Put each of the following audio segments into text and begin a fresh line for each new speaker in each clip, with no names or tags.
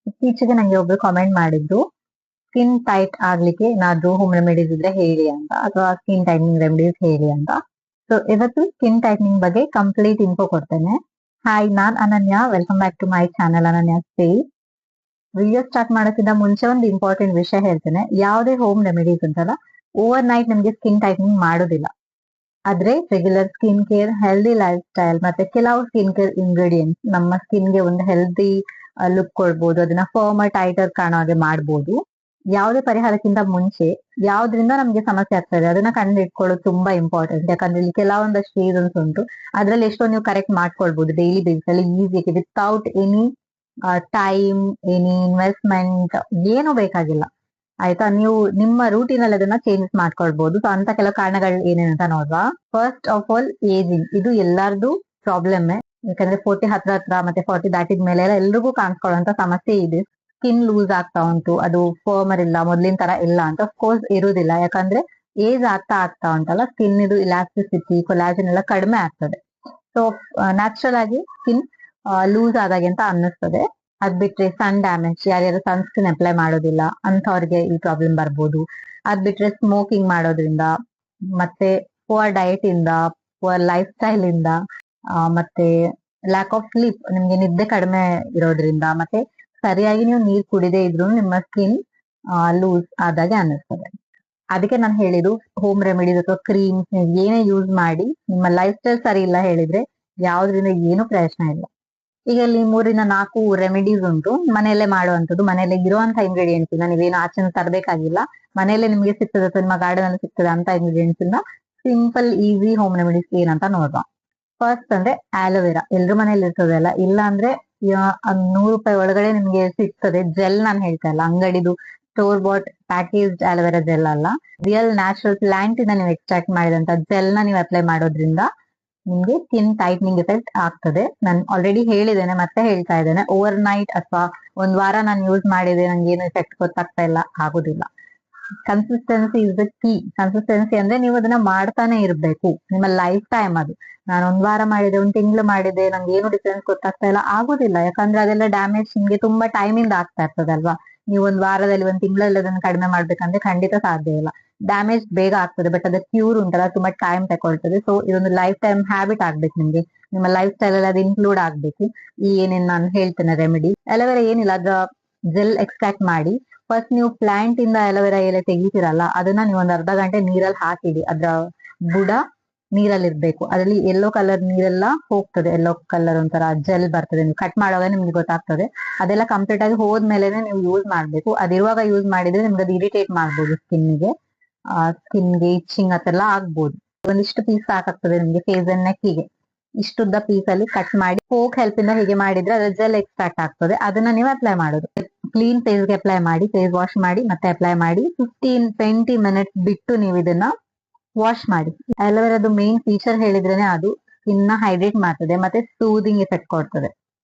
ಇತ್ತೀಚೆಗೆ ನಂಗೆ ಒಬ್ರು ಕಾಮೆಂಟ್ ಮಾಡಿದ್ರು, ಸ್ಕಿನ್ ಟೈಟ್ ಆಗ್ಲಿಕ್ಕೆ ಏನಾದ್ರೂ ಹೋಮ್ ರೆಮಿಡೀಸ್ ಇದ್ರೆ ಹೇಳಿ ಅಂತ, ಅಥವಾ ಸ್ಕಿನ್ ಟೈಟ್ನಿಂಗ್ ರೆಮಿಡೀಸ್ ಹೇಳಿ ಅಂತ. ಸೊ ಇವತ್ತು ಸ್ಕಿನ್ ಟೈಟ್ನಿಂಗ್ ಬಗ್ಗೆ ಕಂಪ್ಲೀಟ್ ಇನ್ಫೋ ಕೊಡ್ತೇನೆ. ಹಾಯ್, ನಾನ್ Ananya. Welcome back to my channel Ananya style. Video start ಮಾಡೋಕ್ಕಿಂತ ಮುಂಚೆ ಒಂದು ಇಂಪಾರ್ಟೆಂಟ್ ವಿಷಯ ಹೇಳ್ತೇನೆ. ಯಾವುದೇ ಹೋಮ್ ರೆಮಿಡೀಸ್ ಅಂತಲ್ಲ ಓವರ್ ನೈಟ್ ನಮ್ಗೆ ಸ್ಕಿನ್ ಟೈಟ್ನಿಂಗ್ ಮಾಡೋದಿಲ್ಲ. ಆದ್ರೆ regular skin care, healthy lifestyle ಮತ್ತೆ ಕೆಲವು ಸ್ಕಿನ್ ಕೇರ್ ಇಂಗ್ರೀಡಿಯೆಂಟ್ಸ್ ನಮ್ಮ ಸ್ಕಿನ್ಗೆ ಒಂದು ಹೆಲ್ದಿ ಲುಕ್ ಕೊಡ್ಬೋದು, ಅದನ್ನ ಫರ್ಮರ್ ಟೈಟರ್ ಕಾಣೋ ಹಾಗೆ ಮಾಡ್ಬೋದು. ಯಾವುದೇ ಪರಿಹಾರಕ್ಕಿಂತ ಮುಂಚೆ ಯಾವ್ದ್ರಿಂದ ನಮ್ಗೆ ಸಮಸ್ಯೆ ಆಗ್ತದೆ ಅದನ್ನ ಕಂಡು ಇಟ್ಕೊಳ್ಳೋದು ತುಂಬಾ ಇಂಪಾರ್ಟೆಂಟ್. ಯಾಕಂದ್ರೆ ಇಲ್ಲಿ ಕೆಲವೊಂದಷ್ಟು ರೀಸನ್ಸ್ ಉಂಟು, ಅದ್ರಲ್ಲಿ ಎಷ್ಟೋ ನೀವು ಕರೆಕ್ಟ್ ಮಾಡ್ಕೊಳ್ಬಹುದು ಡೈಲಿ ಬೇಸಿಸ್ ಅಲ್ಲಿ ಈಸಿಯಾಗಿ, without any time, any investment, ಏನು ಬೇಕಾಗಿಲ್ಲ. ಆಯ್ತಾ, ನೀವು ನಿಮ್ಮ ರೂಟೀನ್ ಅಲ್ಲಿ ಅದನ್ನ ಚೇಂಜಸ್ ಮಾಡ್ಕೊಳ್ಬಹುದು. ಸೊ ಅಂತ ಕೆಲವು ಕಾರಣಗಳು ಏನೇನಂತ ನೋಡುವ. First of all, ageing. ಇದು ಎಲ್ಲಾರ್ದು ಪ್ರಾಬ್ಲಮ್. ಯಾಕಂದ್ರೆ 40 ಹತ್ರ ಮತ್ತೆ 40 ದಾಟಿದ ಮೇಲೆ ಎಲ್ರಿಗೂ ಕಾಣಿಸ್ಕೊಳ್ಳುವಂತ ಸಮಸ್ಯೆ ಇದೆ. ಸ್ಕಿನ್ ಲೂಸ್ ಆಗ್ತಾ ಉಂಟು, ಅದು ಫರ್ಮರ್ ಇಲ್ಲ, ಮೊದ್ಲಿನ ತರ ಇಲ್ಲ ಅಂತ. ಅಫ್ಕೋರ್ಸ್ ಇರುವುದಿಲ್ಲ, ಯಾಕಂದ್ರೆ ಏಜ್ ಆಗ್ತಾ ಉಂಟಲ್ಲ, ಸ್ಕಿನ್ ಇದು ಇಲಾಸ್ಟಿಸಿಟಿ, ಕೊಲಾಜನ್ ಎಲ್ಲ ಕಡಿಮೆ ಆಗ್ತದೆ. ಸೊ ನ್ಯಾಚುರಲ್ ಆಗಿ ಸ್ಕಿನ್ ಲೂಸ್ ಆದಾಗೆ ಅಂತ ಅನ್ನಿಸ್ತದೆ. ಅದ್ ಬಿಟ್ರೆ ಸನ್ ಡ್ಯಾಮೇಜ್, ಯಾರ್ಯಾರು ಸನ್ಸ್ಕ್ರೀನ್ ಅಪ್ಲೈ ಮಾಡೋದಿಲ್ಲ ಅಂತವ್ರಿಗೆ ಈ ಪ್ರಾಬ್ಲಮ್ ಬರ್ಬೋದು. ಅದ್ ಬಿಟ್ರೆ ಸ್ಮೋಕಿಂಗ್ ಮಾಡೋದ್ರಿಂದ, ಮತ್ತೆ ಪುವರ್ ಡಯಟ್ ಇಂದ, ಪುವರ್ ಲೈಫ್ ಸ್ಟೈಲ್ ಇಂದ, ಮತ್ತೆ ಲ್ಯಾಕ್ ಆಫ್ ಸ್ಲೀಪ್, ನಿಮ್ಗೆ ನಿದ್ದೆ ಕಡಿಮೆ ಇರೋದ್ರಿಂದ, ಮತ್ತೆ ಸರಿಯಾಗಿ ನೀವು ನೀರ್ ಕುಡಿದೇ ಇದ್ರು ನಿಮ್ಮ ಸ್ಕಿನ್ ಲೂಸ್ ಆದಾಗೆ ಅನ್ನಿಸ್ತದೆ. ಅದಕ್ಕೆ ನಾನು ಹೇಳಿದ್ದು, ಹೋಮ್ ರೆಮಿಡೀಸ್ ಅಥವಾ ಕ್ರೀಮ್ಸ್ ಏನೇ ಯೂಸ್ ಮಾಡಿ ನಿಮ್ಮ ಲೈಫ್ ಸ್ಟೈಲ್ ಸರಿ ಇಲ್ಲ ಹೇಳಿದ್ರೆ ಯಾವ್ದ್ರಿಂದ ಏನು ಪ್ರಯೋಜನ ಇಲ್ಲ. ಈಗ ಇಲ್ಲಿ 3-4 ರೆಮಿಡೀಸ್ ಉಂಟು, ಮನೆಯಲ್ಲೇ ಮಾಡುವಂಥದ್ದು. ಮನೆಯಲ್ಲೇ ಇರುವಂತ ಇಂಗ್ರೀಡಿಯೆಂಟ್ಸ್ ಇಂದ, ನೀವೇನು ಆಚೆನ ತರಬೇಕಾಗಿಲ್ಲ, ಮನೆಯಲ್ಲೇ ನಿಮ್ಗೆ ಸಿಗ್ತದೆ ಅಥವಾ ನಿಮ್ಮ ಗಾರ್ಡನ್ ಅಲ್ಲಿ ಸಿಗ್ತದೆ ಅಂತ ಇಂಗ್ರೀಡಿಯೆಂಟ್ಸ್ ಇಂದ ಸಿಂಪಲ್ ಈಸಿ ಹೋಮ್ ರೆಮಿಡೀಸ್ ಏನಂತ ನೋಡುವ. ಫಸ್ಟ್ ಅಂದ್ರೆ ಆಲೋವೆರಾ. ಎಲ್ರ ಮನೇಲಿ ಇರ್ತದೆ ಅಲ್ಲ, ಇಲ್ಲ ಅಂದ್ರೆ 100 ರೂಪಾಯಿ ಒಳಗಡೆ ನಿಮ್ಗೆ ಸಿಗ್ತದೆ ಜೆಲ್. ನಾನು ಹೇಳ್ತಾ ಇಲ್ಲ ಅಂಗಡಿದು store bought packaged aloe vera gel ಅಲ್ಲ, ರಿಯಲ್ ನ್ಯಾಚುರಲ್ ಪ್ಲಾಂಟ್ ಇಂದ ನೀವು ಎಕ್ಸ್ಟ್ರಾಕ್ಟ್ ಮಾಡಿದಂತ ಜೆಲ್ ನ ನೀವು ಅಪ್ಲೈ ಮಾಡೋದ್ರಿಂದ ನಿಮ್ಗೆ ಸ್ಕಿನ್ ಟೈಟ್ನಿಂಗ್ ಎಫೆಕ್ಟ್ ಆಗ್ತದೆ. ನಾನು ಆಲ್ರೆಡಿ ಹೇಳಿದ್ದೇನೆ, ಮತ್ತೆ ಹೇಳ್ತಾ ಇದ್ದೇನೆ. ಓವರ್ ನೈಟ್ ಅಥವಾ ಒಂದ್ ವಾರ ನಾನು ಯೂಸ್ ಮಾಡಿದೆ, ನಂಗೆ ಏನು ಎಫೆಕ್ಟ್ ಗೊತ್ತಾಗ್ತಾ ಇಲ್ಲ, ಆಗುದಿಲ್ಲ. Consistency is the key. Consistency ಅಂದ್ರೆ ನೀವು ಅದನ್ನ ಮಾಡ್ತಾನೆ ಇರ್ಬೇಕು ನಿಮ್ಮ ಲೈಫ್ ಟೈಮ್. ಅದು ನಾನು ಒಂದ್ ವಾರ ಮಾಡಿದೆ, 1 ತಿಂಗಳು ಮಾಡಿದೆ, ನಂಗೆ ಏನು ಡಿಫ್ರೆನ್ಸ್ ಗೊತ್ತಾಗ್ತಾ ಇಲ್ಲ, ಆಗುದಿಲ್ಲ. ಯಾಕಂದ್ರೆ ಅದೆಲ್ಲ ಡ್ಯಾಮೇಜ್ ನಿಮ್ಗೆ ತುಂಬಾ ಟೈಮ್ ಇಂದ ಆಗ್ತಾ ಇರ್ತದಲ್ವಾ. ನೀವು ಒಂದ್ ವಾರದಲ್ಲಿ, 1 ತಿಂಗಳಲ್ಲಿ ಅದನ್ನ ಕಡಿಮೆ ಮಾಡ್ಬೇಕಂದ್ರೆ ಖಂಡಿತ ಸಾಧ್ಯ ಇಲ್ಲ. ಡ್ಯಾಮೇಜ್ ಬೇಗ ಆಗ್ತದೆ, ಬಟ್ ಅದ ಕ್ಯೂರ್ ಉಂಟಲ್ಲ ತುಂಬಾ ಟೈಮ್ ತಗೊಳ್ತದೆ. ಸೊ ಇದೊಂದು ಲೈಫ್ ಟೈಮ್ ಹ್ಯಾಬಿಟ್ ಆಗ್ಬೇಕು ನಿಮ್ಗೆ, ನಿಮ್ಮ ಲೈಫ್ ಸ್ಟೈಲ್ ಅಲ್ಲಿ ಅದು ಇನ್ಕ್ಲೂಡ್ ಆಗ್ಬೇಕು. ಈ ಏನೇನ್ ನಾನು ಹೇಳ್ತೇನೆ ರೆಮಿಡಿ. ಅಲೋವೆರಾ ಏನಿಲ್ಲ, ಅದ್ರ ಜೆಲ್ ಎಕ್ಸ್ಟ್ರಾಕ್ಟ್ ಮಾಡಿ ಫಸ್ಟ್ ನೀವು ಪ್ಲಾಂಟ್ ಇಂದ ಅಲೋವೆರಾ ಎಲೆ ತೆಗಿತೀರಲ್ಲ, ಅದನ್ನ ನೀವು ಒಂದ್ ಅರ್ಧ ಗಂಟೆ ನೀರಲ್ಲಿ ಹಾಕಿಡಿ. ಅದ್ರ ಬುಡ ನೀರಲ್ಲಿ ಇರ್ಬೇಕು, ಅದ್ರಲ್ಲಿ ಯೆಲ್ಲೋ ಕಲರ್ ನೀರೆಲ್ಲ ಹೋಗ್ತದೆ. ಯೆಲ್ಲೋ ಕಲರ್ ಒಂಥರ ಜೆಲ್ ಬರ್ತದೆ, ನೀವು ಕಟ್ ಮಾಡುವಾಗ ನಿಮ್ಗೆ ಗೊತ್ತಾಗ್ತದೆ. ಅದೆಲ್ಲ ಕಂಪ್ಲೀಟ್ ಆಗಿ ಹೋದ್ಮೇಲೆ ನೀವು ಯೂಸ್ ಮಾಡ್ಬೇಕು. ಅದಿರುವಾಗ ಯೂಸ್ ಮಾಡಿದ್ರೆ ನಿಮ್ಗೆ ಅದು ಇರಿಟೇಟ್ ಮಾಡ್ಬೋದು ಸ್ಕಿನ್ಗೆ ಇಚ್ಚಿಂಗ್ ಅದೆಲ್ಲ ಆಗ್ಬೋದು. ಒಂದಿಷ್ಟು ಪೀಸ್ ಸಾಕಾಗ್ತದೆ ನಿಮ್ಗೆ ಫೇಸ್ ಅಂಡ್ ನೆಕ್ಕಿಗೆ. ಇಷ್ಟುದ್ದ ಪೀಸ್ ಅಲ್ಲಿ ಕಟ್ ಮಾಡಿ ಫೋಕ್ ಹೆಲ್ಪ್ ಇಂದ ಹೀಗೆ ಮಾಡಿದ್ರೆ ಅದ್ರ ಜೆಲ್ ಎಕ್ಸ್ಟ್ರಾಕ್ಟ್ ಆಗ್ತದೆ. ಅದನ್ನ ನೀವು ಅಪ್ಲೈ ಮಾಡೋದು. ಕ್ಲೀನ್ ಫೇಸ್ಗೆ ಅಪ್ಲೈ ಮಾಡಿ, ಫೇಸ್ ವಾಶ್ ಮಾಡಿ ಮತ್ತೆ ಅಪ್ಲೈ ಮಾಡಿ 15-20 ಮಿನಿಟ್ಸ್ ಬಿಟ್ಟು ನೀವು ಇದನ್ನ ವಾಶ್ ಮಾಡಿ. ಅಲೋವೆರಾದು ಮೇನ್ ಫೀಚರ್ ಹೇಳಿದ್ರೇನೆ ಅದು ಸ್ಕಿನ್ ನ ಹೈಡ್ರೇಟ್ ಮಾಡ್ತದೆ ಮತ್ತೆ ಸೂದಿಂಗ್ ಎಫೆಕ್ಟ್ ಕೊಡ್ತದೆ.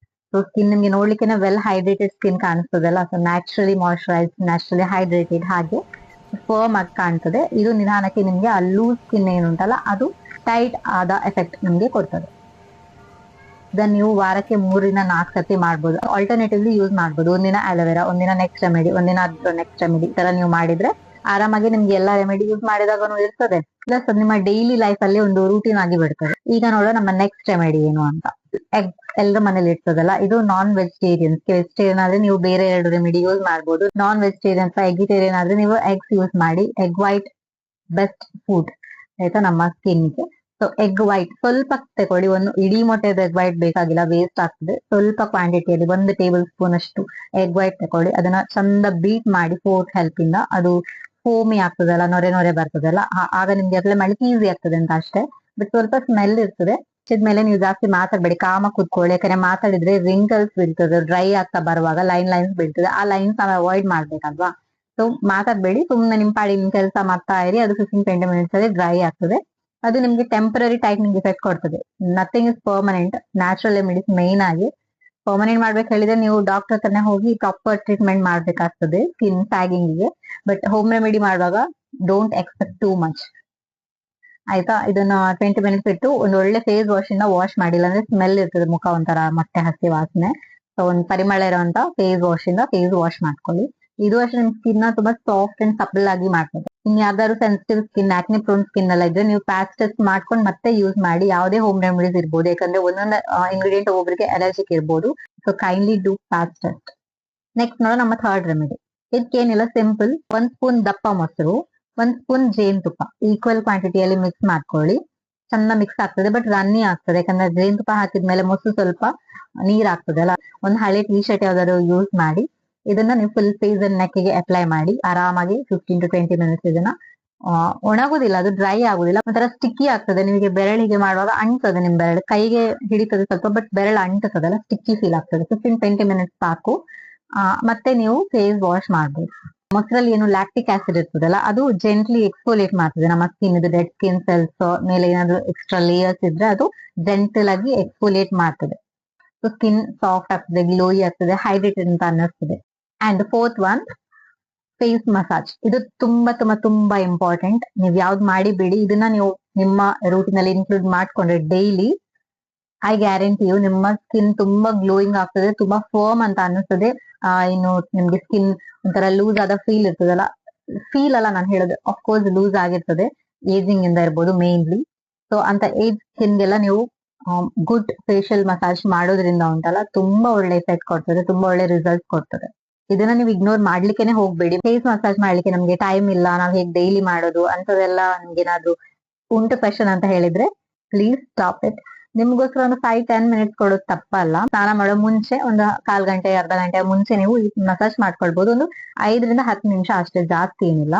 ಸೊ ಸ್ಕಿನ್ ನಿಮ್ಗೆ ನೋಡ್ಲಿಕ್ಕೆ ವೆಲ್ ಹೈಡ್ರೇಟೆಡ್ ಸ್ಕಿನ್ ಕಾಣಿಸ್ತದಲ್ಲ, so naturally moisturise, naturally hydrated, ಹಾಗೆ ಫರ್ಮ್ ಆಗಿ ಕಾಣ್ತದೆ. ಇದು ನಿಧಾನಕ್ಕೆ ನಿಮ್ಗೆ ಆ ಲೂಸ್ ಸ್ಕಿನ್ ಏನುಂಟಲ್ಲ ಅದು ಟೈಟ್ ಆದ ಎಫೆಕ್ಟ್ ನಿಮ್ಗೆ ಕೊಡ್ತದೆ. ಇದನ್ನ ನೀವು ವಾರಕ್ಕೆ 3-4 ಸತಿ ಮಾಡ್ಬೋದು. ಆಲ್ಟರ್ನೇಟಿವ್ಲಿ ಯೂಸ್ ಮಾಡ್ಬೋದು. ಒಂದಿನ ಅಲೋವೆರಾ, ಒಂದಿನ ನೆಕ್ಸ್ಟ್ ರೆಮಿಡಿ, ಒಂದಿನ ನೆಕ್ಸ್ಟ್ ರೆಮಿಡಿ, ಈ ತರ ನೀವು ಮಾಡಿದ್ರೆ ಆರಾಮಾಗಿ ನಿಮ್ಗೆ ಎಲ್ಲಾ ರೆಮಿಡಿ ಯೂಸ್ ಮಾಡಿದಾಗನು ಇರ್ತದೆ, ಪ್ಲಸ್ ನಿಮ್ಮ ಡೈಲಿ ಲೈಫ್ ಅಲ್ಲಿ ಒಂದು ರೂಟೀನ್ ಆಗಿ ಬಿಡ್ತದೆ. ಈಗ ನೋಡೋ ನಮ್ಮ ನೆಕ್ಸ್ಟ್ ರೆಮಿಡಿ ಏನು ಅಂತ. ಎಗ್ ಎಲ್ಲರ ಮನೇಲಿ ಇರ್ತದಲ್ಲ, ಇದು ನಾನ್ ವೆಜಿಟೇರಿಯನ್ಸ್. ವೆಜಿಟೇರಿಯನ್ ಆದ್ರೆ ನೀವು ಬೇರೆ 2 ರೆಮಿಡಿ ಯೂಸ್ ಮಾಡ್ಬೋದು. ನಾನ್ ವೆಜಿಟೇರಿಯನ್ ಅಥವಾ ಎಗಿಟೇರಿಯನ್ ಆದ್ರೆ ನೀವು ಎಗ್ಸ್ ಯೂಸ್ ಮಾಡಿ. ಎಗ್ ವೈಟ್ ಬೆಸ್ಟ್ ಫುಡ್ ಆಯ್ತಾ ನಮ್ಮ ಸ್ಕಿನ್ಗೆ. ಸೊ ಎಗ್ ವೈಟ್ ಸ್ವಲ್ಪ ತಗೊಳ್ಳಿ, ಒಂದು ಇಡೀ ಮೊಟ್ಟೆದ ಎಗ್ ವೈಟ್ ಬೇಕಾಗಿಲ್ಲ, ವೇಸ್ಟ್ ಆಗ್ತದೆ. ಸ್ವಲ್ಪ ಕ್ವಾಂಟಿಟಿಯಲ್ಲಿ 1 ಟೇಬಲ್ ಸ್ಪೂನ್ ಅಷ್ಟು ಎಗ್ ವೈಟ್ ತಗೊಳ್ಳಿ. ಅದನ್ನ ಚಂದ ಬೀಟ್ ಮಾಡಿ ಫೋರ್ಕ್ ಹೆಲ್ಪ್ ಇಂದ. ಅದು ಫೋಮಿ ಆಗ್ತದಲ್ಲ, ನೊರೆ ಬರ್ತದಲ್ಲ, ಆಗ ನಿಮ್ಗೆ ಅಪ್ಲೈ ಮಾಡ್ಲಿಕ್ಕೆ ಈಸಿ ಆಗ್ತದೆ ಅಂತ ಅಷ್ಟೇ. ಬಟ್ ಸ್ವಲ್ಪ ಸ್ಮೆಲ್ ಇರ್ತದೆ. ಮೇಲೆ ನೀವು ಜಾಸ್ತಿ ಮಾತಾಡ್ಬೇಡಿ, ಕಾಮ ಕೂತ್ಕೊಳ್ಳಿ. ಯಾಕಂದ್ರೆ ಮಾತಾಡಿದ್ರೆ ರಿಂಕಲ್ಸ್ ಬೀಳ್ತದೆ, ಡ್ರೈ ಆಗ್ತಾ ಬರುವಾಗ ಲೈನ್ಸ್ ಬೀಳ್ತದೆ. ಆ ಲೈನ್ಸ್ ನಾವು ಅವಾಯ್ಡ್ ಮಾಡ್ಬೇಕಲ್ವಾ. ಸೊ ಮಾತಾಡ್ಬೇಡಿ, ಸುಮ್ಮನೆ ನಿಮ್ ಪಾಡಿ ನಿಮ್ ಕೆಲಸ ಮಾಡ್ತಾ ಇರಿ. ಅದು 15-20 ಮಿನಿಟ್ಸ್ ಅಲ್ಲಿ ಡ್ರೈ ಆಗ್ತದೆ. ಅದು ನಿಮ್ಗೆ ಟೆಂಪರರಿ ಟೈಟ್ನಿಂಗ್ ಇಫೆಕ್ಟ್ ಕೊಡ್ತದೆ. Nothing is permanent. Natural remedies main ಆಗಿ ಪರ್ಮನೆಂಟ್ ಮಾಡ್ಬೇಕು ಹೇಳಿದ್ರೆ ನೀವು ಡಾಕ್ಟರ್ ಹತ್ರನೇ ಹೋಗಿ ಪ್ರಾಪರ್ ಟ್ರೀಟ್ಮೆಂಟ್ ಮಾಡ್ಬೇಕಾಗ್ತದೆ ಸ್ಕಿನ್ ಟ್ಯಾಗಿಂಗ್ ಗೆ. ಬಟ್ ಹೋಮ್ ರೆಮಿಡಿ ಮಾಡುವಾಗ ಡೋಂಟ್ ಎಕ್ಸ್ಪೆಕ್ಟ್ ಟೂ ಮಚ್ ಆಯ್ತಾ. ಇದನ್ನ 20 ಮಿನಿಟ್ಸ್ ಇಟ್ಟು ಒಂದು ಒಳ್ಳೆ ಫೇಸ್ ವಾಶ್ ಇಂದ ವಾಶ್ ಮಾಡಿಲ್ಲ ಅಂದ್ರೆ ಸ್ಮೆಲ್ ಇರ್ತದೆ, ಮುಖ ಒಂಥರ ಮೊಟ್ಟೆ ಹಸಿ ವಾಸನೆ. ಸೊ ಒಂದು ಪರಿಮಳ ಇರುವಂತ ಫೇಸ್ ವಾಶ್ ಇಂದ ಫೇಸ್ ವಾಶ್ ಮಾಡ್ಕೊಳ್ಳಿ. ಇದು ಅಷ್ಟೇ ನಿಮ್ ಸ್ಕಿನ್ ನ ತುಂಬಾ ಸಾಫ್ಟ್ ಅಂಡ್ ಸಪಲ್ ಆಗಿ ಮಾಡ್ತದೆ. ಇನ್ ಯಾವ್ದಾದ್ರು ಸೆನ್ಸಿಟಿವ್ ಸ್ಕಿನ್, ಆಕ್ನೆ ಪ್ರೋನ್ ಸ್ಕಿನ್ ಎಲ್ಲ ಇದ್ರೆ ನೀವು ಪ್ಯಾಚ್ ಟೆಸ್ಟ್ ಮಾಡ್ಕೊಂಡು ಮತ್ತೆ ಯೂಸ್ ಮಾಡಿ. ಯಾವುದೇ ಹೋಮ್ ರೆಮಿಡೀಸ್ ಇರ್ಬೋದು, ಯಾಕಂದ್ರೆ ಒಂದೊಂದು ಇಂಗ್ರೀಡಿಯಂಟ್ ಒಬ್ಬೊಬ್ಬರಿಗೆ ಅಲರ್ಜಿಕ್ ಇರ್ಬೋದು. So kindly do patch test. Next ನೋಡೋ ನಮ್ಮ ಥರ್ಡ್ ರೆಮಿಡಿ. ಇದಕ್ಕೇನಿಲ್ಲ, ಸಿಂಪಲ್. 1 ಸ್ಪೂನ್ ದಪ್ಪ ಮೊಸರು, 1 ಸ್ಪೂನ್ ಜೇನುತುಪ್ಪ ಈಕ್ವಲ್ ಕ್ವಾಂಟಿಟಿಯಲ್ಲಿ ಮಿಕ್ಸ್ ಮಾಡ್ಕೊಳ್ಳಿ. ಚೆಂದ ಮಿಕ್ಸ್ ಆಗ್ತದೆ, ಬಟ್ ರನ್ನಿ ಆಗ್ತದೆ, ಯಾಕಂದ್ರೆ ಜೇನುತುಪ್ಪ ಹಾಕಿದ್ಮೇಲೆ ಮೊಸರು ಸ್ವಲ್ಪ ನೀರ್ ಆಗ್ತದೆ ಅಲ್ಲ. ಒಂದು ಹಳೆ ಟಿ ಶರ್ಟ್ ಯಾವ್ದಾದ್ರು ಯೂಸ್ ಮಾಡಿ ಇದನ್ನ ನೀವು ಫುಲ್ ಫೇಸ್ ಅಂಡ್ ನೆಕ್ಗೆ ಅಪ್ಲೈ ಮಾಡಿ ಆರಾಮಾಗಿ 15 to 20 ಮಿನಿಟ್ಸ್. ಇದನ್ನ ಒಣಗುದಿಲ್ಲ, ಅದು ಡ್ರೈ ಆಗುದಿಲ್ಲ, ಒಂಥರ ಸ್ಟಿಕ್ಕಿ ಆಗ್ತದೆ. ನಿಮಗೆ ಬೆರಳಿಗೆ ಮಾಡುವಾಗ ಅಂಟದೆ, ನಿಮ್ ಬೆರಳು ಕೈಗೆ ಹಿಡಿತದೆ ಸ್ವಲ್ಪ, ಬಟ್ ಬೆರಳು ಅಂಟದಲ್ಲ, ಸ್ಟಿಕ್ಕಿ ಫೀಲ್ ಆಗ್ತದೆ. 15-20 ಮಿನಿಟ್ಸ್ ಸಾಕು. ಮತ್ತೆ ನೀವು ಫೇಸ್ ವಾಶ್ ಮಾಡ್ಬೋದು. ಮೊಸರಲ್ಲಿ ಏನು ಲ್ಯಾಕ್ಟಿಕ್ ಆಸಿಡ್ ಇರ್ತದಲ್ಲ, ಅದು ಜೆಂಟ್ಲಿ ಎಕ್ಸ್ಫೋಲಿಯೇಟ್ ಮಾಡ್ತದೆ ನಮ್ಮ ಸ್ಕಿನ್. ಇದು ಡೆಡ್ ಸ್ಕಿನ್ ಸೆಲ್ಸ್ ಮೇಲೆ ಏನಾದ್ರು ಎಕ್ಸ್ಟ್ರಾ ಲೇಯರ್ಸ್ ಇದ್ರೆ ಅದು ಜೆಂಟಲ್ ಆಗಿ ಎಕ್ಸ್ಫೋಲಿಯೇಟ್ ಮಾಡ್ತದೆ. ಸೊ ಸ್ಕಿನ್ ಸಾಫ್ಟ್ ಆಗ್ತದೆ, ಗ್ಲೋಯಿ ಆಗ್ತದೆ, ಹೈಡ್ರೇಟೆಡ್ ಅಂತ ಅನ್ನಿಸ್ತದೆ. And fourth one, face massage. ಇದು ತುಂಬಾ ತುಂಬಾ ತುಂಬಾ ಇಂಪಾರ್ಟೆಂಟ್. ನೀವ್ ಯಾವ್ದು ಮಾಡಿ ಬಿಡಿ, ಇದನ್ನ ನೀವು ನಿಮ್ಮ ರೂಟೀನ್ ಅಲ್ಲಿ ಇನ್ಕ್ಲೂಡ್ ಮಾಡ್ಕೊಂಡ್ರೆ ಡೈಲಿ, ಐ ಗ್ಯಾರಂಟಿ ಯು ನಿಮ್ಮ ಸ್ಕಿನ್ ತುಂಬಾ ಗ್ಲೋಯಿಂಗ್ ಆಗ್ತದೆ, ತುಂಬಾ ಫರ್ಮ್ ಅಂತ ಅನಿಸ್ತದೆ. ಇನ್ನು ನಿಮ್ಗೆ ಸ್ಕಿನ್ ಒಂಥರ ಲೂಸ್ ಆದ ಫೀಲ್ ಇರ್ತದಲ್ಲ, ಫೀಲ್ ಅಲ್ಲ ನಾನು ಹೇಳೋದು, ಅಫ್ಕೋರ್ಸ್ ಲೂಸ್ ಆಗಿರ್ತದೆ, ಏಜಿಂಗ್ ಇಂದ ಇರ್ಬೋದು ಮೇನ್ಲಿ. ಸೊ ಅಂತ ಏಜ್ ಸ್ಕಿನ್ಗೆಲ್ಲ ನೀವು ಗುಡ್ ಫೇಶಿಯಲ್ ಮಸಾಜ್ ಮಾಡೋದ್ರಿಂದ ಉಂಟಲ್ಲ, ತುಂಬಾ ಒಳ್ಳೆ ಎಫೆಕ್ಟ್ ಕೊಡ್ತದೆ, ತುಂಬಾ ಒಳ್ಳೆ ರಿಸಲ್ಟ್ ಕೊಡ್ತದೆ. ಇದನ್ನ ನೀವು ಇಗ್ನೋರ್ ಮಾಡ್ಲಿಕ್ಕೆನೆ ಹೋಗ್ಬೇಡಿ. ಫೇಸ್ ಮಸಾಜ್ ಮಾಡ್ಲಿಕ್ಕೆ ನಮ್ಗೆ ಟೈಮ್ ಇಲ್ಲ, ನಾವ್ ಹೇಗ್ ಡೈಲಿ ಮಾಡೋದು ಅಂತದೆಲ್ಲ ನಿಮ್ಗೆ ಏನಾದ್ರು ಉಂಟು ಕ್ವೆಶನ್ ಅಂತ ಹೇಳಿದ್ರೆ ಪ್ಲೀಸ್ ಸ್ಟಾಪ್ ಇಟ್. ನಿಮ್ಗೋಸ್ಕರ ಒಂದು 5-10 ಮಿನಿಟ್ಸ್ ಕೊಡೋದು ತಪ್ಪಲ್ಲ. ಸ್ನಾನ ಮಾಡೋ ಮುಂಚೆ ಒಂದು 1/4 ಗಂಟೆ, ಅರ್ಧ ಗಂಟೆ ಮುಂಚೆ ನೀವು ಮಸಾಜ್ ಮಾಡ್ಕೊಳ್ಬಹುದು. ಒಂದು 5-10 ನಿಮಿಷ ಅಷ್ಟೇ, ಜಾಸ್ತಿ ಏನಿಲ್ಲ.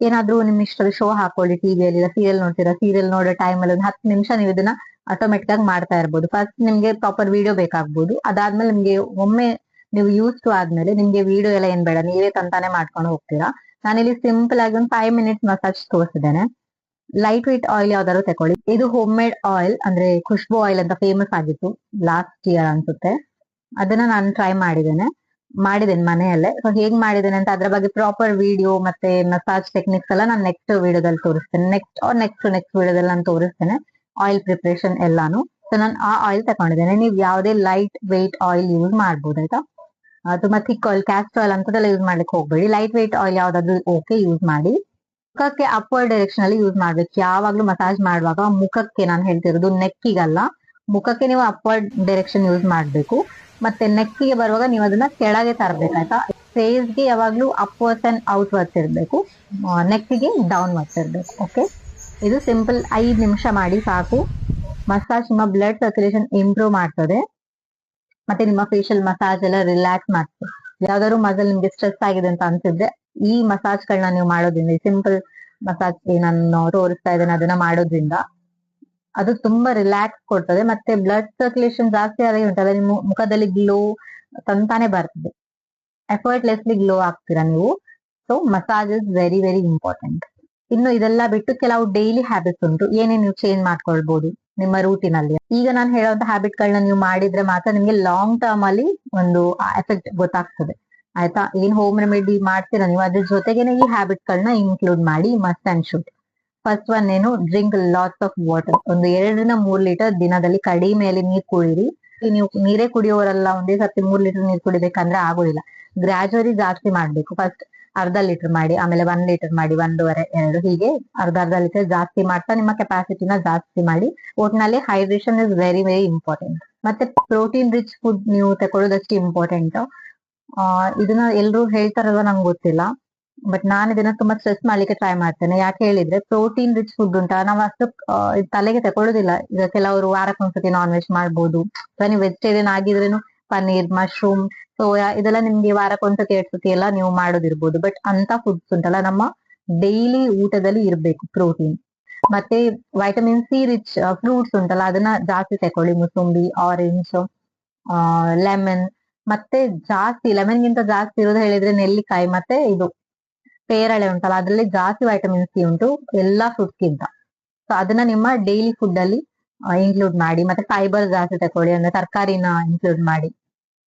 ಏನಾದ್ರೂ ನಿಮ್ ಇಷ್ಟದ ಶೋ ಹಾಕೊಳ್ಳಿ ಟಿವಿಯಲ್ಲಿ, ಸೀರಿಯಲ್ ನೋಡ್ತೀರಾ, ಸೀರಿಯಲ್ ನೋಡೋ ಟೈಮಲ್ಲಿ ಒಂದು 10 ನಿಮಿಷ ನೀವು ಇದನ್ನ ಆಟೋಮೆಟಿಕ್ ಆಗಿ ಮಾಡ್ತಾ ಇರ್ಬೋದು. ಫಸ್ಟ್ ನಿಮ್ಗೆ ಪ್ರಾಪರ್ ವಿಡಿಯೋ ಬೇಕಾಗ್ಬೋದು, ಅದಾದ್ಮೇಲೆ ನಿಮ್ಗೆ ಒಮ್ಮೆ ನೀವು ಯೂಸ್ ಟು ಆದ್ಮೇಲೆ ನಿಮ್ಗೆ ವಿಡಿಯೋ ಎಲ್ಲ ಏನ್ ಬೇಡ, ನೀವೇ ತಂತಾನೆ ಮಾಡ್ಕೊಂಡು ಹೋಗ್ತೀರಾ. ನಾನಿಲ್ಲಿ ಸಿಂಪಲ್ ಆಗಿ ಒಂದು 5 ಮಿನಿಟ್ಸ್ ಮಸಾಜ್ ತೋರಿಸಿದ್ದೇನೆ. ಲೈಟ್ ವೇಟ್ ಆಯಿಲ್ ಯಾವ್ದಾದ್ರು ತಗೊಳ್ಳಿ. ಇದು ಹೋಮ್ ಮೇಡ್ ಆಯಿಲ್, ಅಂದ್ರೆ ಖುಷ್ಬು ಆಯಿಲ್ ಅಂತ ಫೇಮಸ್ ಆಗಿತ್ತು ಲಾಸ್ಟ್ ಇಯರ್ ಅನ್ಸುತ್ತೆ. ಅದನ್ನ ನಾನು ಟ್ರೈ ಮಾಡಿದ್ದೇನೆ ಮನೆಯಲ್ಲೇ. ಸೊ ಹೇಗ್ ಮಾಡಿದ್ದೇನೆ ಅಂತ ಅದ್ರ ಬಗ್ಗೆ ಪ್ರಾಪರ್ ವಿಡಿಯೋ ಮತ್ತೆ ಮಸಾಜ್ ಟೆಕ್ನಿಕ್ಸ್ ಎಲ್ಲ ನಾನು ನೆಕ್ಸ್ಟ್ ವಿಡಿಯೋದಲ್ಲಿ ತೋರಿಸ್ತೇನೆ. ನೆಕ್ಸ್ಟ್ ವಿಡಿಯೋದಲ್ಲಿ ನಾನು ತೋರಿಸ್ತೇನೆ ಆಯಿಲ್ ಪ್ರಿಪರೇಷನ್ ಎಲ್ಲಾನು. ಸೊ ನಾನು ಆ ಆಯಿಲ್ ತಗೊಂಡಿದ್ದೇನೆ. ನೀವು ಯಾವುದೇ ಲೈಟ್ ವೇಟ್ ಆಯಿಲ್ ಯೂಸ್ ಮಾಡ್ಬೋದು ಆಯ್ತಾ. ತುಂಬಾ ಥಿಕ್ ಆಯಿಲ್, ಕ್ಯಾಸ್ಟರ್ ಆಯಿಲ್ ಅಂತದೆಲ್ಲ ಯೂಸ್ ಮಾಡ್ಲಿಕ್ಕೆ ಹೋಗ್ಬೇಡಿ. ಲೈಟ್ ವೇಟ್ ಆಯಿಲ್ ಯಾವ್ದಾದ್ರು ಓಕೆ ಯೂಸ್ ಮಾಡಿ. ಮುಖಕ್ಕೆ ಅಪ್ವರ್ಡ್ ಡೈರೆಕ್ಷನ್ ಅಲ್ಲಿ ಯೂಸ್ ಮಾಡ್ಬೇಕು. ಯಾವಾಗ್ಲೂ ಮಸಾಜ್ ಮಾಡುವಾಗ ಮುಖಕ್ಕೆ, ನಾನು ಹೇಳ್ತಿರೋದು ನೆಕ್ಕಿಗಲ್ಲ, ಮುಖಕ್ಕೆ ನೀವು ಅಪ್ವರ್ಡ್ ಡೈರೆಕ್ಷನ್ ಯೂಸ್ ಮಾಡ್ಬೇಕು. ಮತ್ತೆ ನೆಕ್ಕಿಗೆ ಬರುವಾಗ ನೀವು ಅದನ್ನ ಕೆಳಗೆ ತರಬೇಕಾಯ್ತಾ. ಫೇಸ್ಗೆ ಯಾವಾಗ್ಲೂ ಅಪ್ವರ್ಡ್ಸ್ ಅಂಡ್ ಔಟ್ವರ್ಡ್ಸ್ ಇರಬೇಕು, ನೆಕ್ಕಿಗೆ ಡೌನ್ವರ್ಡ್ಸ್ ಇರಬೇಕು. ಓಕೆ, ಇದು ಸಿಂಪಲ್ 5 ನಿಮಿಷ ಮಾಡಿ ಸಾಕು. ಮಸಾಜ್ ನಿಮ್ಮ ಬ್ಲಡ್ ಸರ್ಕ್ಯುಲೇಷನ್ ಇಂಪ್ರೂವ್ ಮಾಡ್ತದೆ, ಮತ್ತೆ ನಿಮ್ಮ ಫೇಶಿಯಲ್ ಮಸಾಜ್ ಎಲ್ಲ ರಿಲ್ಯಾಕ್ಸ್ ಮಾಡ್ತದೆ. ಯಾವ್ದಾದ್ರು ಮಸಲ್ ನಿಮ್ಗೆ ಸ್ಟ್ರೆಸ್ ಆಗಿದೆ ಅಂತ ಅನ್ಸಿದ್ರೆ ಈ ಮಸಾಜ್ ಗಳನ್ನ ನೀವು ಮಾಡೋದ್ರಿಂದ, ಈ ಸಿಂಪಲ್ ಮಸಾಜ್ ನಾನು ತೋರಿಸ್ತಾ ಇದ್ದೇನೆ ಅದನ್ನ ಮಾಡೋದ್ರಿಂದ ಅದು ತುಂಬಾ ರಿಲ್ಯಾಕ್ಸ್ ಕೊಡ್ತದೆ. ಮತ್ತೆ ಬ್ಲಡ್ ಸರ್ಕ್ಯುಲೇಷನ್ ಜಾಸ್ತಿ ಆಗಿ ಉಂಟಲ್ಲ, ನಿಮ್ಮ ಮುಖದಲ್ಲಿ ಗ್ಲೋ ತಂತಾನೆ ಬರ್ತದೆ, ಎಫರ್ಟ್ಲೆಸ್ಲಿ ಗ್ಲೋ ಆಗ್ತೀರಾ ನೀವು. So massage is very very important. ಇನ್ನು ಇದೆಲ್ಲ ಬಿಟ್ಟು ಕೆಲವು ಡೈಲಿ ಹ್ಯಾಬಿಟ್ಸ್ ಉಂಟು, ಏನೇನು ನೀವು ಚೇಂಜ್ ಮಾಡ್ಕೊಳ್ಬಹುದು ನಿಮ್ಮ ರೂಟೀನ್ ಅಲ್ಲಿ. ಈಗ ನಾನು ಹೇಳುವಂತ ಹ್ಯಾಬಿಟ್ ಗಳನ್ನ ನೀವು ಮಾಡಿದ್ರೆ ಮಾತ್ರ ನಿಮ್ಗೆ ಲಾಂಗ್ ಟರ್ಮ್ ಅಲ್ಲಿ ಒಂದು ಎಫೆಕ್ಟ್ ಗೊತ್ತಾಗ್ತದೆ ಆಯ್ತಾ. ಏನ್ ಹೋಮ್ ರೆಮಿಡಿ ಮಾಡ್ತೀರಾ ನೀವು, ಅದ್ರ ಜೊತೆಗೇನೆ ಈ ಹ್ಯಾಬಿಟ್ ಗಳನ್ನ ಇನ್ಕ್ಲೂಡ್ ಮಾಡಿ, must and should. First one ಏನು, ಡ್ರಿಂಕ್ ಲಾಟ್ಸ್ ಆಫ್ ವಾಟರ್. ಒಂದು 2-3 ಲೀಟರ್ ದಿನದಲ್ಲಿ ಕಡಿಮೆಯಲ್ಲಿ ನೀರ್ ಕುಡೀರಿ. ನೀವು ನೀರೇ ಕುಡಿಯೋರೆಲ್ಲ ಒಂದೇ ಸರ್ತಿ 3 ಲೀಟರ್ ನೀರ್ ಕುಡಿಬೇಕಂದ್ರೆ ಆಗೋದಿಲ್ಲ. ಗ್ರಾಜುವಲಿ ಜಾಸ್ತಿ ಮಾಡ್ಬೇಕು. ಫಸ್ಟ್ ಅರ್ಧ ಲೀಟರ್ ಮಾಡಿ, ಆಮೇಲೆ 1 ಲೀಟರ್ ಮಾಡಿ, 1.5, 2, ಹೀಗೆ ಅರ್ಧ ಲೀಟರ್ ಜಾಸ್ತಿ ಮಾಡ್ತಾ ನಿಮ್ಮ ಕೆಪಾಸಿಟಿನ ಜಾಸ್ತಿ ಮಾಡಿ. ಒಟ್ನಲ್ಲಿ hydration is very very important. ಮತ್ತೆ ಪ್ರೋಟೀನ್ ರಿಚ್ ಫುಡ್ ನೀವು ತಗೊಳ್ಳೋದಷ್ಟು ಇಂಪಾರ್ಟೆಂಟ್. ಇದನ್ನ ಎಲ್ರು ಹೇಳ್ತಾರಲ್ಲ ನಂಗೆ ಗೊತ್ತಿಲ್ಲ, ಬಟ್ ನಾನು ಇದನ್ನ ತುಂಬಾ ಸ್ಟ್ರೆಸ್ ಮಾಡ್ಲಿಕ್ಕೆ ಟ್ರೈ ಮಾಡ್ತೇನೆ. ಯಾಕೆ ಹೇಳಿದ್ರೆ ಪ್ರೋಟೀನ್ ರಿಚ್ ಫುಡ್ ಉಂಟಾ, ನಾವು ಅಷ್ಟು ತಲೆಗೆ ತಗೊಳ್ಳೋದಿಲ್ಲ. ಈಗ ಕೆಲವರು ವಾರಕ್ಕೊಂದ್ಸತಿ ನಾನ್ ವೆಜ್ ಮಾಡ್ಬೋದು, ನೀವು ವೆಜಿಟೇರಿಯನ್ ಆಗಿದ್ರೇನು ಪನ್ನೀರ್, ಮಶ್ರೂಮ್, ಸೋಯಾ ಇದೆಲ್ಲ ನಿಮ್ಗೆ ವಾರಕ್ಕೊಂದ್ಸತಿ 2 ಸತಿ ಎಲ್ಲ ನೀವು ಮಾಡೋದಿರ್ಬೋದು. ಬಟ್ ಅಂತ ಫುಡ್ಸ್ ಉಂಟಲ್ಲ ನಮ್ಮ ಡೈಲಿ ಊಟದಲ್ಲಿ ಇರ್ಬೇಕು ಪ್ರೋಟೀನ್. ಮತ್ತೆ ವೈಟಮಿನ್ ಸಿ ರಿಚ್ ಫ್ರೂಟ್ಸ್ ಉಂಟಲ್ಲ ಅದನ್ನ ಜಾಸ್ತಿ ತಕೊಳ್ಳಿ. ಮುಸುಂಬಿ, ಆರೆಂಜ್, ಲೆಮನ್, ಮತ್ತೆ ಜಾಸ್ತಿ ಲೆಮನ್ ಗಿಂತ ಜಾಸ್ತಿ ಇರೋದು ಹೇಳಿದ್ರೆ ನೆಲ್ಲಿಕಾಯಿ, ಮತ್ತೆ ಇದು ಪೇರಳೆ ಉಂಟಲ್ಲ, ಅದ್ರಲ್ಲಿ ಜಾಸ್ತಿ ವೈಟಮಿನ್ ಸಿ ಉಂಟು ಎಲ್ಲಾ ಫ್ರೂಟ್ಸ್ ಗಿಂತ. ಸೊ ಅದನ್ನ ನಿಮ್ಮ ಡೈಲಿ ಫುಡ್ ಅಲ್ಲಿ ಇನ್ಕ್ಲೂಡ್ ಮಾಡಿ. ಮತ್ತೆ ಫೈಬರ್ ಜಾಸ್ತಿ ತಕೊಳ್ಳಿ, ಅಂದ್ರೆ ತರಕಾರಿನ ಇನ್ಕ್ಲೂಡ್ ಮಾಡಿ,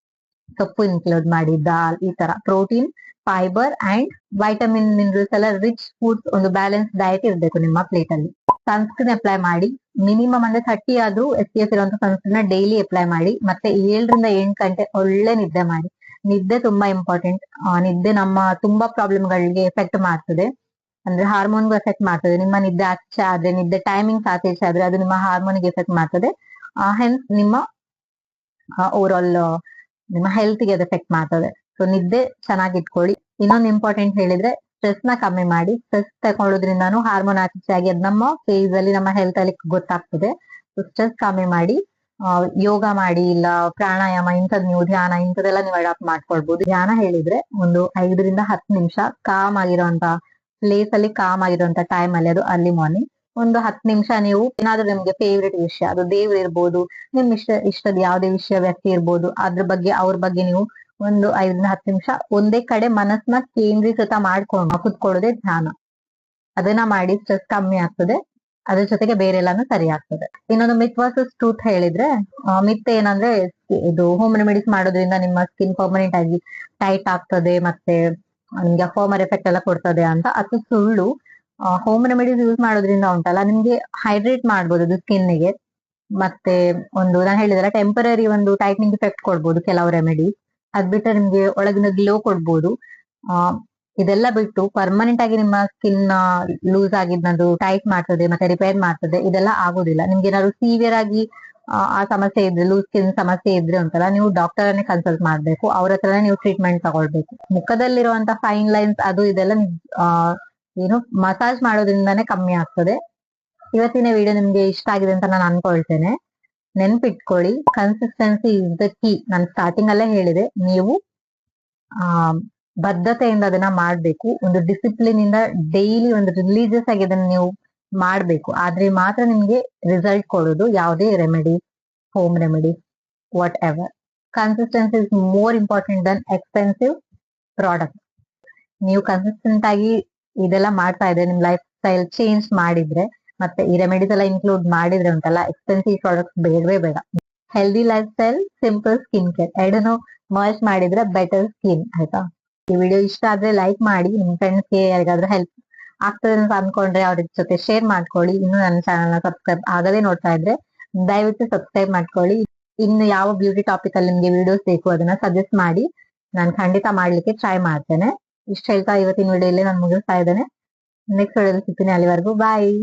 ಸೊಪ್ಪು ಇನ್ಕ್ಲೂಡ್ ಮಾಡಿ, ದಾಲ್, ಈ ತರ protein, fibre and vitamin minerals ಎಲ್ಲ ರಿಚ್ ಫುಡ್ಸ್, ಒಂದು ಬ್ಯಾಲೆನ್ಸ್ ಡಯಟ್ ಇರಬೇಕು ನಿಮ್ಮ ಪ್ಲೇಟ್ ಅಲ್ಲಿ. ಸನ್ಸ್ಕ್ರೀನ್ ಅಪ್ಲೈ ಮಾಡಿ. ಮಿನಿಮಮ್ ಅಂದ್ರೆ 30 ಆದ್ರೂ SPF ಇರುವಂತ ಸನ್ಸ್ಕ್ರೀನ್ ಡೈಲಿ ಅಪ್ಲೈ ಮಾಡಿ. ಮತ್ತೆ 7 ರಿಂದ 8 ಗಂಟೆ ಒಳ್ಳೆ ನಿದ್ದೆ ಮಾಡಿ. ನಿದ್ದೆ ತುಂಬಾ ಇಂಪಾರ್ಟೆಂಟ್. ನಿದ್ದೆ ನಮ್ಮ ತುಂಬಾ ಪ್ರಾಬ್ಲಮ್ ಗಳಿಗೆ ಎಫೆಕ್ಟ್ ಮಾಡ್ತದೆ. ಅಂದ್ರೆ ಹಾರ್ಮೋನ್ಗೂ ಎಫೆಕ್ಟ್ ಮಾಡ್ತದೆ. ನಿಮ್ಮ ನಿದ್ದೆ ಆಚೆ ಆದ್ರೆ, ನಿದ್ದೆ ಟೈಮಿಂಗ್ಸ್ ಆಚೆ ಆದ್ರೆ ಅದು ನಿಮ್ಮ ಹಾರ್ಮೋನ್ಗೆ ಎಫೆಕ್ಟ್ ಮಾಡ್ತದೆ. ಹೆನ್ಸ್ ನಿಮ್ಮ ಓವರ್ ಆಲ್ ನಿಮ್ಮ ಹೆಲ್ತ್ ಗೆ ಎಫೆಕ್ಟ್ ಮಾಡ್ತದೆ. ಸೊ ನಿದ್ದೆ ಚೆನ್ನಾಗಿ ಇಟ್ಕೊಳ್ಳಿ. ಇನ್ನೊಂದು ಇಂಪಾರ್ಟೆಂಟ್ ಹೇಳಿದ್ರೆ ಸ್ಟ್ರೆಸ್ ನ ಕಮ್ಮಿ ಮಾಡಿ. ಸ್ಟ್ರೆಸ್ ತಗೊಳ್ಳೋದ್ರಿಂದಾನು ಹಾರ್ಮೋನ್ ಆಚೆ ಆಗಿ ಅದು ನಮ್ಮ ಫೇಸ್ ಅಲ್ಲಿ ನಮ್ಮ ಹೆಲ್ತ್ ಅಲ್ಲಿ ಗೊತ್ತಾಗ್ತದೆ. ಸೊ ಸ್ಟ್ರೆಸ್ ಕಮ್ಮಿ ಮಾಡಿ. ಯೋಗ ಮಾಡಿ, ಇಲ್ಲ ಪ್ರಾಣಾಯಾಮ ಇಂಥದ್ ನೀವು ಧ್ಯಾನ ಇಂಥದೆಲ್ಲ ನೀವು ಅಡಾಪ್ಟ್ ಮಾಡ್ಕೊಳ್ಬಹುದು. ಧ್ಯಾನ ಹೇಳಿದ್ರೆ ಒಂದು 5 ರಿಂದ 10 ನಿಮಿಷ ಕಾಮ್ ಆಗಿರುವಂತ ಪ್ಲೇಸ್ ಅಲ್ಲಿ, ಕಾಮ್ ಆಗಿರುವಂತ ಟೈಮ್ ಅಲ್ಲಿ, ಅದು ಅರ್ಲಿ ಮಾರ್ನಿಂಗ್ ಒಂದು 10 ನಿಮಿಷ ನೀವು ಏನಾದ್ರೂ ನಿಮ್ಗೆ ಫೇವ್ರೆಟ್ ವಿಷಯ, ಅದು ದೇವ್ರು ಇರ್ಬೋದು, ನಿಮ್ ಇಷ್ಟದ ಯಾವುದೇ ವಿಷಯ, ವ್ಯಕ್ತಿ ಇರ್ಬೋದು, ಅದ್ರ ಬಗ್ಗೆ ಅವ್ರ ಬಗ್ಗೆ ನೀವು ಒಂದು 5 ರಿಂದ 10 ನಿಮಿಷ ಒಂದೇ ಕಡೆ ಮನಸ್ಸನ್ನ ಕೇಂದ್ರೀಕೃತ ಮಾಡ್ಕೊಂಡು ಕುತ್ಕೊಳ್ಳೋದೇ ಧ್ಯಾನ. ಅದನ್ನ ಮಾಡಿ ಸ್ಟ್ರೆಸ್ ಕಮ್ಮಿ ಆಗ್ತದೆ. ಅದ್ರ ಜೊತೆಗೆ ಬೇರೆ ಎಲ್ಲಾನು ಸರಿ ಆಗ್ತದೆ. ಇನ್ನೊಂದು ಮಿತ್ ವರ್ಸಸ್ ಟ್ರೂತ್ ಹೇಳಿದ್ರೆ, ಮಿತ್ ಏನಂದ್ರೆ ಇದು ಹೋಮ್ ರೆಮಿಡೀಸ್ ಮಾಡೋದ್ರಿಂದ ನಿಮ್ಮ ಸ್ಕಿನ್ ಪರ್ಮನೆಂಟ್ ಆಗಿ ಟೈಟ್ ಆಗ್ತದೆ ಮತ್ತೆ ನಿಮ್ಗೆ ಫಾರ್ಮರ್ ಎಫೆಕ್ಟ್ ಎಲ್ಲ ಕೊಡ್ತದೆ ಅಂತ. ಅದು ಸುಳ್ಳು. ಹೋಮ್ ರೆಮಿಡೀಸ್ ಯೂಸ್ ಮಾಡೋದ್ರಿಂದ ಉಂಟಲ್ಲ, ನಿಮ್ಗೆ ಹೈಡ್ರೇಟ್ ಮಾಡ್ಬೋದು ಅದು ಸ್ಕಿನ್ಗೆ. ಮತ್ತೆ ಒಂದು ನಾನು ಹೇಳಿದ್ರೆ ಟೆಂಪರರಿ ಒಂದು ಟೈಟ್ನಿಂಗ್ ಎಫೆಕ್ಟ್ ಕೊಡ್ಬೋದು ಕೆಲವು ರೆಮಿಡೀಸ್. ಅದ್ ಬಿಟ್ಟರೆ ನಿಮ್ಗೆ ಒಳಗಿನ ಗ್ಲೋ ಕೊಡ್ಬೋದು. ಇದೆಲ್ಲ ಬಿಟ್ಟು ಪರ್ಮನೆಂಟ್ ಆಗಿ ನಿಮ್ಮ ಸ್ಕಿನ್ ಲೂಸ್ ಆಗಿದ್ದು ಟೈಟ್ ಮಾಡ್ತದೆ ಮತ್ತೆ ರಿಪೇರ್ ಮಾಡ್ತದೆ, ಇದೆಲ್ಲ ಆಗೋದಿಲ್ಲ. ನಿಮ್ಗೆ ಏನಾದ್ರು ಸೀವಿಯರ್ ಆಗಿ ಆ ಸಮಸ್ಯೆ ಇದ್ರೆ, ಲೂಸ್ ಸ್ಕಿನ್ ಸಮಸ್ಯೆ ಇದ್ರೆ ಉಂಟಲ್ಲ, ನೀವು ಡಾಕ್ಟರ್ ಅನ್ನೇ ಕನ್ಸಲ್ಟ್ ಮಾಡ್ಬೇಕು. ಅವ್ರ ಹತ್ರನೇ ನೀವು ಟ್ರೀಟ್ಮೆಂಟ್ ತಗೊಳ್ಬೇಕು. ಮುಖದಲ್ಲಿರುವಂತ ಫೈನ್ ಲೈನ್ಸ್ ಅದು ಇದೆಲ್ಲ ಏನು ಮಸಾಜ್ ಮಾಡೋದ್ರಿಂದಾನೇ ಕಮ್ಮಿ ಆಗ್ತದೆ. ಇವತ್ತಿನ ವಿಡಿಯೋ ನಿಮ್ಗೆ ಇಷ್ಟ ಆಗಿದೆ ಅಂತ ನಾನು ಅನ್ಕೊಳ್ತೇನೆ. ನೆನ್ಪಿಟ್ಕೊಳ್ಳಿ, ಕನ್ಸಿಸ್ಟೆನ್ಸಿ ಇಸ್ ದ ಕೀ. ನಾನು ಸ್ಟಾರ್ಟಿಂಗ್ ಅಲ್ಲೇ ಹೇಳಿದೆ, ನೀವು ಬದ್ಧತೆಯಿಂದ ಅದನ್ನ ಮಾಡ್ಬೇಕು. ಒಂದು ಡಿಸಿಪ್ಲಿನ್ ಇಂದ ಡೈಲಿ ಒಂದು ರಿಲೀಜಿಯಸ್ ಆಗಿ ಅದನ್ನ ನೀವು ಮಾಡ್ಬೇಕು. ಆದ್ರೆ ಮಾತ್ರ ನಿಮ್ಗೆ ರಿಸಲ್ಟ್ ಕೊಡೋದು ಯಾವುದೇ remedy, home remedy, whatever. Consistency is more important than expensive product. ನೀವು ಕನ್ಸಿಸ್ಟೆಂಟ್ ಆಗಿ ಇದೆಲ್ಲ ಮಾಡ್ತಾ ಇದ್ರೆ, ನಿಮ್ ಲೈಫ್ ಸ್ಟೈಲ್ ಚೇಂಜ್ ಮಾಡಿದ್ರೆ, ಮತ್ತೆ ಈ ರೆಮಿಡೀಸ್ ಎಲ್ಲ ಇನ್ಕ್ಲೂಡ್ ಮಾಡಿದ್ರೆ ಉಂಟಲ್ಲ, ಎಕ್ಸ್ಪೆನ್ಸಿವ್ ಪ್ರಾಡಕ್ಟ್ಸ್ ಬೇಡವೇ ಬೇಡ. Healthy life style, simple skin care ಎರಡನ್ನು ಮರ್ಜ್ ಮಾಡಿದ್ರೆ ಬೆಟರ್ ಸ್ಕಿನ್. ಆಯ್ತಾ? ಈ ವಿಡಿಯೋ ಇಷ್ಟ ಆದ್ರೆ ಲೈಕ್ ಮಾಡಿ. ನಿಮ್ ಫ್ರೆಂಡ್ಸ್ಗೆ ಯಾರಿಗಾದ್ರೂ ಹೆಲ್ಪ್ ಆಗ್ತದೆ ಅಂತ ಅನ್ಕೊಂಡ್ರೆ ಅವ್ರ ಜೊತೆ ಶೇರ್ ಮಾಡ್ಕೊಳ್ಳಿ. ಇನ್ನು ನನ್ನ ಚಾನಲ್ ನ ಸಬ್ಸ್ಕ್ರೈಬ್ ಆಗದೆ ನೋಡ್ತಾ ಇದ್ರೆ ದಯವಿಟ್ಟು ಸಬ್ಸ್ಕ್ರೈಬ್ ಮಾಡ್ಕೊಳ್ಳಿ. ಇನ್ನು ಯಾವ ಬ್ಯೂಟಿ ಟಾಪಿಕ್ ಅಲ್ಲಿ ನಿಮ್ಗೆ ವಿಡಿಯೋಸ್ ಬೇಕು ಅದನ್ನ ಸಜೆಸ್ಟ್ ಮಾಡಿ, ನಾನು ಖಂಡಿತ ಮಾಡ್ಲಿಕ್ಕೆ ಟ್ರೈ ಮಾಡ್ತೇನೆ. ಇಷ್ಟ ಹೇಳ್ತಾ ಇವತ್ತಿನ ವಿಡಿಯೋ ಇಲ್ಲಿ ನಾನು ಮುಗಿಸ್ತಾ ಇದ್ದೇನೆ. ನೆಕ್ಸ್ಟ್ ವಿಡಿಯೋದಲ್ಲಿ ಸಿಗ್ತೀನಿ. ಅಲ್ಲಿವರೆಗೂ ಬಾಯ್.